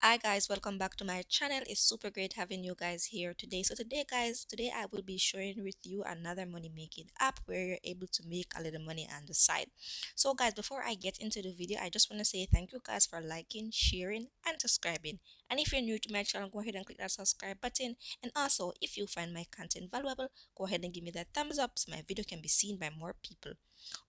Hi guys, welcome back to my channel. It's super great having you guys here today. So today guys, today I will be sharing with you another money making app where you're able to make a little money on the side. So guys, before I get into the video, I just want to say thank you guys for liking, sharing and subscribing. And if you're new to my channel, go ahead and click that subscribe button. And also, if you find my content valuable, go ahead and give me that thumbs up so my video can be seen by more people.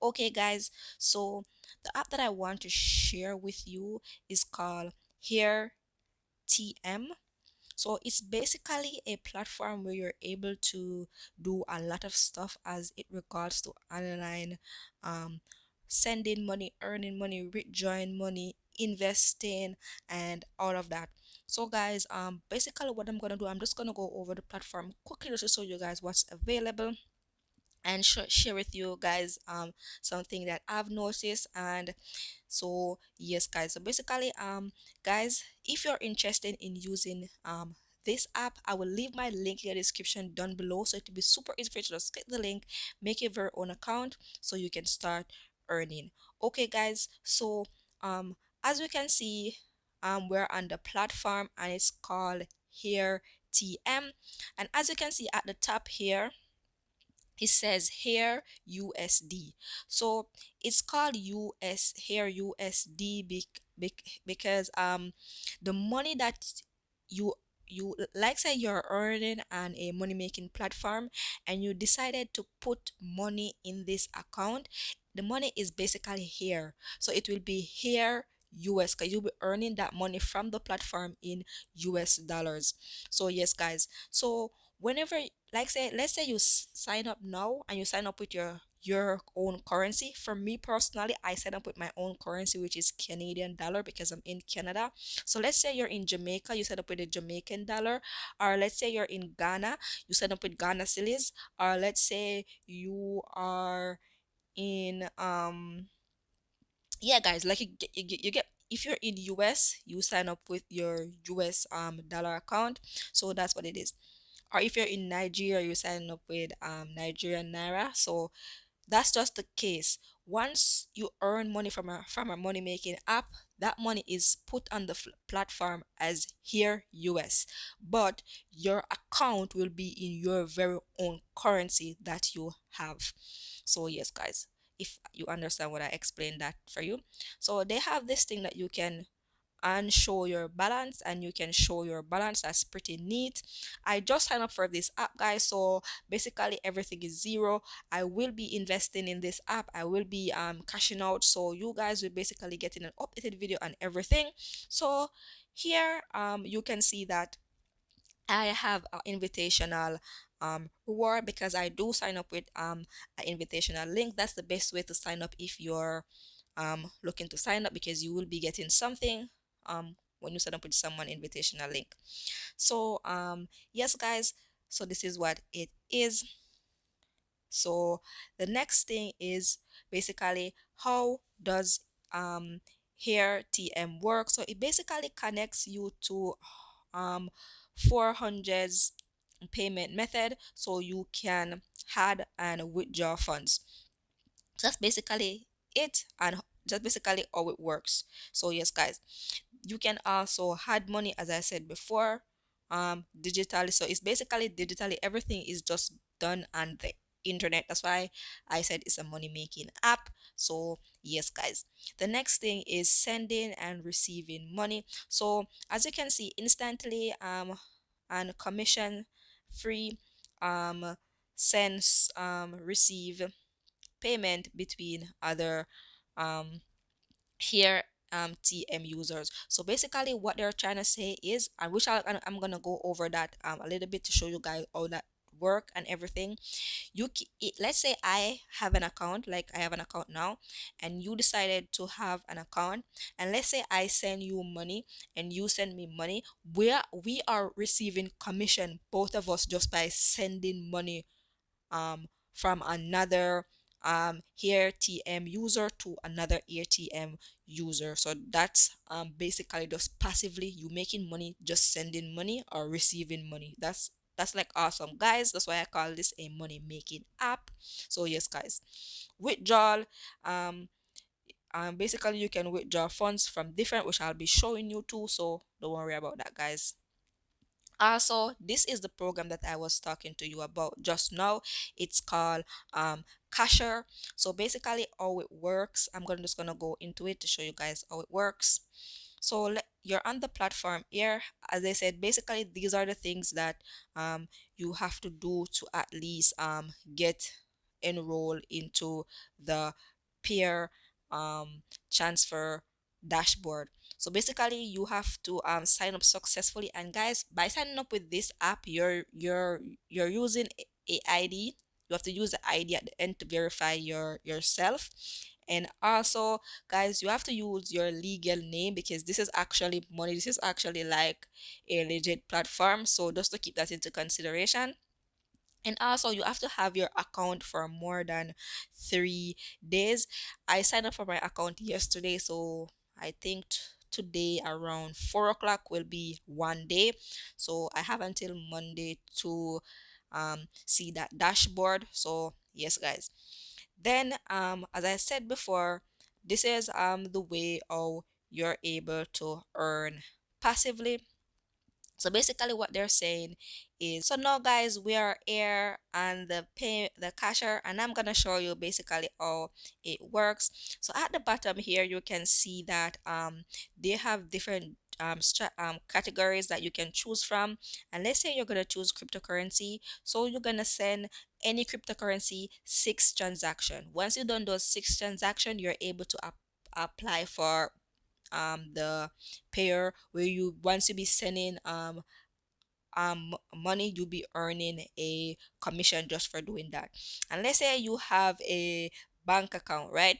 Okay guys, so the app that I want to share with you is called Here TM. So it's basically a platform where you're able to do a lot of stuff as it regards to online um sending money, earning money, withdrawing money, investing and all of that. So guys, basically what I'm gonna do, I'm just gonna go over the platform quickly just to show you guys what's available and share with you guys something that I've noticed. And so yes guys, so basically guys, if you're interested in using this app, I will leave my link in the description down below, so it'll be super easy for you to just click the link, make your very own account so you can start earning. Okay guys, so as we can see, we're on the platform and it's called Here TM. And as you can see at the top here, it says here USD. So it's called US here USD because the money that you like say you're earning on a money making platform and you decided to put money in this account, the money is basically here, so it will be here US because you'll be earning that money from the platform in US dollars. So yes guys, so whenever, like say, let's say you sign up now and you sign up with your own currency. For me personally, I sign up with my own currency, which is Canadian dollar, because I'm in Canada. So let's say you're in Jamaica, you set up with a Jamaican dollar, or let's say you're in Ghana, you set up with Ghana cedis, or let's say you are in yeah guys, like you get if you're in US, you sign up with your US dollar account. So that's what it is. Or if you're in Nigeria, you sign up with Nigerian naira. So that's just the case. Once you earn money from a money making app, that money is put on the platform as here US, but your account will be in your very own currency that you have. So yes guys, if you understand what I explained that for you. So they have this thing that you can and show your balance, and you can show your balance. That's pretty neat. I just signed up for this app guys, so basically everything is zero. I will be investing in this app, I will be cashing out, so you guys will basically getting an updated video and everything. So here you can see that I have an invitational reward because I do sign up with an invitational link. That's the best way to sign up if you're looking to sign up, because you will be getting something when you sign up with someone invitational link. So yes guys, so this is what it is. So the next thing is basically how does here TM work. So it basically connects you to 400s payment method, so you can add and withdraw funds. So that's basically it, and that's basically how it works. So yes guys, you can also add money, as I said before, digitally. So it's basically digitally, everything is just done on the internet. That's why I said it's a money making app. So yes guys, the next thing is sending and receiving money. So as you can see, instantly and commission free sends receive payment between other um here TM users. So basically what they're trying to say is, I wish I'm gonna go over that a little bit to show you guys all that work and everything. Let's say I have an account, like I have an account now, and you decided to have an account, and let's say I send you money and you send me money, we are receiving commission, both of us, just by sending money from another here TM user to another AirTM user. So that's basically just passively you making money, just sending money or receiving money. That's like awesome guys. That's why I call this a money making app. So yes guys, withdrawal, um basically you can withdraw funds from different, which I'll be showing you too, so don't worry about that, guys. Also, this is the program that I was talking to you about just now. It's called Casher. So basically how it works, I'm gonna just gonna go into it to show you guys how it works. So you're on the platform here. As I said, basically these are the things that you have to do to at least get enrolled into the peer transfer dashboard. So basically you have to sign up successfully, and guys, by signing up with this app, you're using a ID. You have to use the ID at the end to verify yourself. And also, guys, you have to use your legal name, because this is actually money. This is actually like a legit platform. So just to keep that into consideration. And also, you have to have your account for more than 3 days. I signed up for my account yesterday, so I think today around 4 o'clock will be 1 day. So I have until Monday to see that dashboard. So yes, guys. Then as I said before, this is the way how you're able to earn passively. So basically what they're saying is, so now guys, we are here and the cashier, and I'm gonna show you basically how it works. So at the bottom here you can see that they have different categories that you can choose from. And let's say you're gonna choose cryptocurrency, so you're gonna send any cryptocurrency 6 transaction. Once you've done those 6 transaction, you're able to apply for the payer, where you once you be sending money, you'll be earning a commission just for doing that. And let's say you have a bank account, right,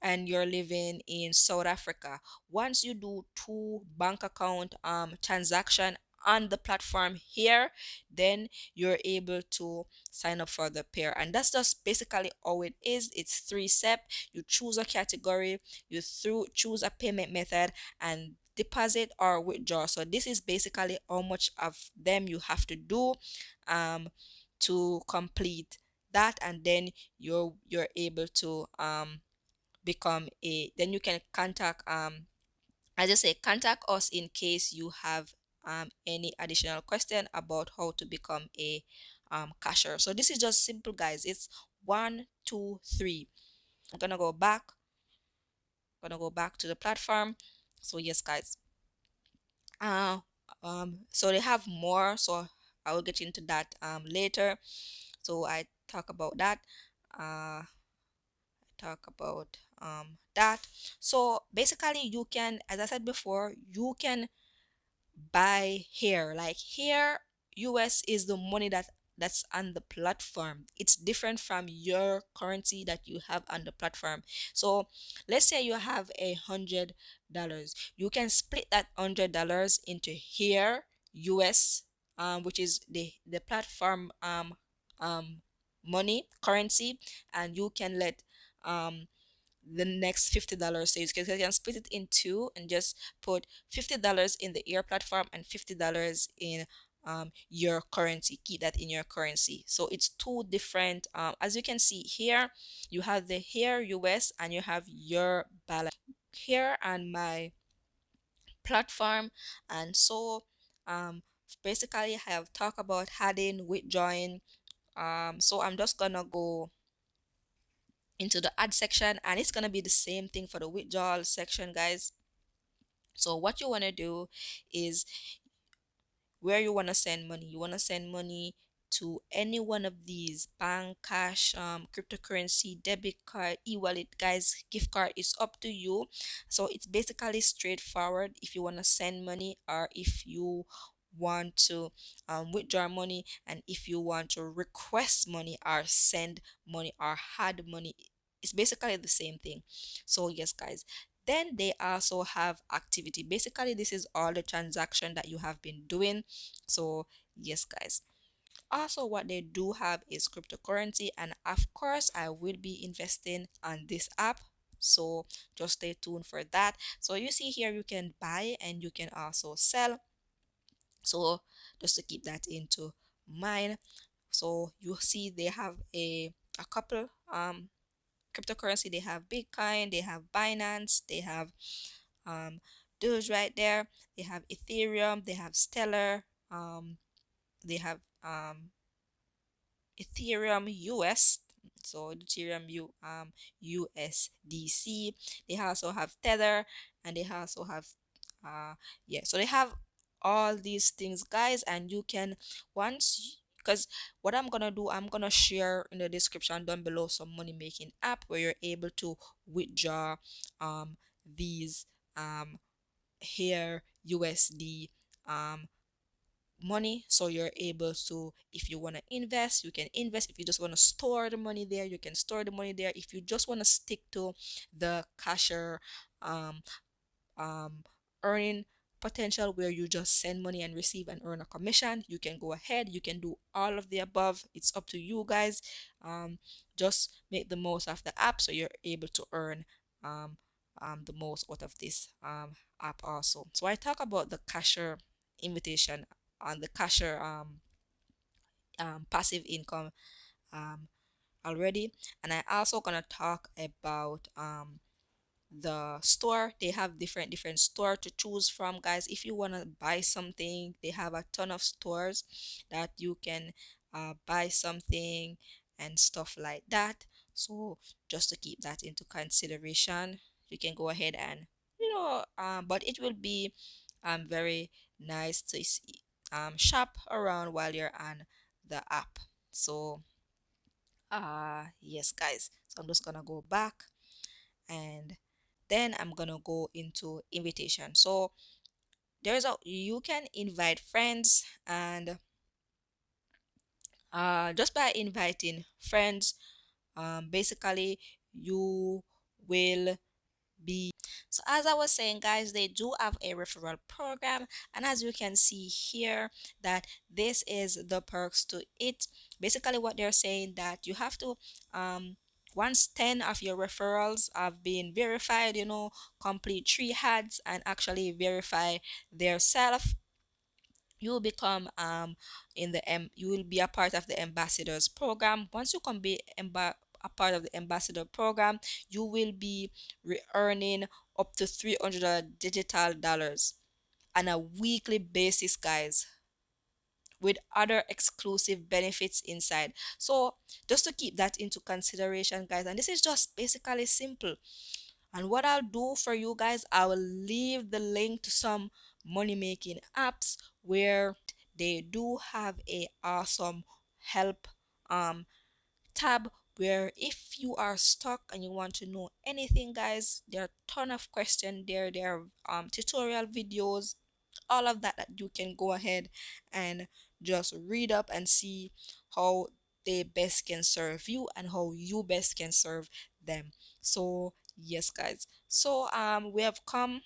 and you're living in South Africa. Once you do 2 bank account transaction on the platform here, then you're able to sign up for the pair. And that's just basically how it is. It's 3 step. You choose a category, you choose a payment method, and deposit or withdraw. So this is basically how much of them you have to do um to complete that, and then you're able to become a, then you can contact as I say, contact us in case you have any additional question about how to become a cashier. So this is just simple, guys. It's 1 2 3. I'm gonna go back to the platform. So yes, guys, uh so they have more, so I will get into that later. So I talk about that, talk about that. So basically you can, as I said before, you can buy here. Like here, US is the money that's on the platform. It's different from your currency that you have on the platform. So let's say you have $100. You can split that $100 into here US, which is the platform money currency, and you can let the next $50. So you can split it in two and just put $50 in the air platform and $50 in your currency. Keep that in your currency. So it's two different, as you can see here, you have the here US and you have your balance here and my platform. And so basically I have talked about adding, withdrawing. So I'm just gonna go into the add section, and it's gonna be the same thing for the withdrawal section, guys. So what you want to do is, where you want to send money, you want to send money to any one of these: bank, cash, cryptocurrency, debit card, e-wallet, guys, gift card. Is up to you. So it's basically straightforward if you want to send money, or if you want to withdraw money, and if you want to request money or send money or add money. It's basically the same thing. So yes, guys, then they also have activity. Basically this is all the transaction that you have been doing. So yes, guys, also what they do have is cryptocurrency, and of course I will be investing on this app, so just stay tuned for that. So you see here, you can buy and you can also sell. So just to keep that into mind, so you see they have a couple cryptocurrency. They have Bitcoin, they have Binance, they have um Doge right there, they have Ethereum, they have Stellar, they have Ethereum US, so Ethereum USDC. They also have Tether, and they also have yeah, so they have all these things, guys, and you can once because what I'm gonna do, I'm gonna share in the description down below some money making app where you're able to withdraw these here USD um money, so you're able to, if you want to invest, you can invest. If you just want to store the money there, you can store the money there. If you just want to stick to the cashier um um earning potential, where you just send money and receive and earn a commission, you can go ahead, you can do all of the above. It's up to you guys. Just make the most of the app so you're able to earn um the most out of this app also. So I talk about the cashier invitation on the cashier passive income um already, and I also gonna talk about the store. They have different store to choose from, guys. If you want to buy something, they have a ton of stores that you can buy something and stuff like that. So just to keep that into consideration, you can go ahead and but it will be very nice to see shop around while you're on the app. So yes, guys, so I'm just gonna go back, and then I'm gonna go into invitation. So there's a you can invite friends, and just by inviting friends, basically you will be. So as I was saying, guys, they do have a referral program, and as you can see here, that this is the perks to it. Basically what they're saying, that you have to once 10 of your referrals have been verified, complete 3 ads and actually verify their self, you will become you will be a part of the ambassadors program. Once you can be a part of the ambassador program, you will be earning up to $300 digital dollars on a weekly basis, guys, with other exclusive benefits inside. So just to keep that into consideration, guys, and this is just basically simple. And what I'll do for you guys, I will leave the link to some money making apps where they do have a awesome help tab, where if you are stuck and you want to know anything, guys, there are a ton of questions there. There are tutorial videos, all of that you can go ahead and just read up and see how they best can serve you and how you best can serve them. So yes, guys, so we have come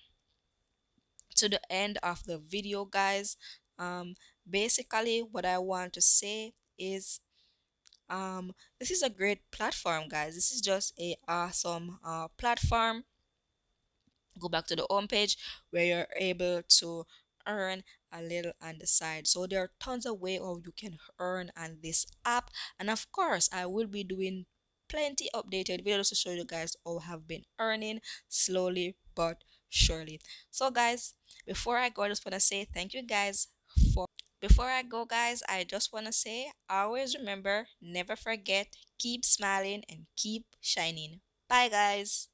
to the end of the video, guys. Basically what I want to say is this is a great platform, guys. This is just a awesome platform. Go back to the home page where you're able to earn a little on the side. So there are tons of ways of you can earn on this app, and of course I will be doing plenty updated videos to show you guys how I have been earning slowly but surely. So guys, before I go, I just want to say thank you guys for before I go, guys, I just want to say always remember, never forget, keep smiling and keep shining. Bye guys.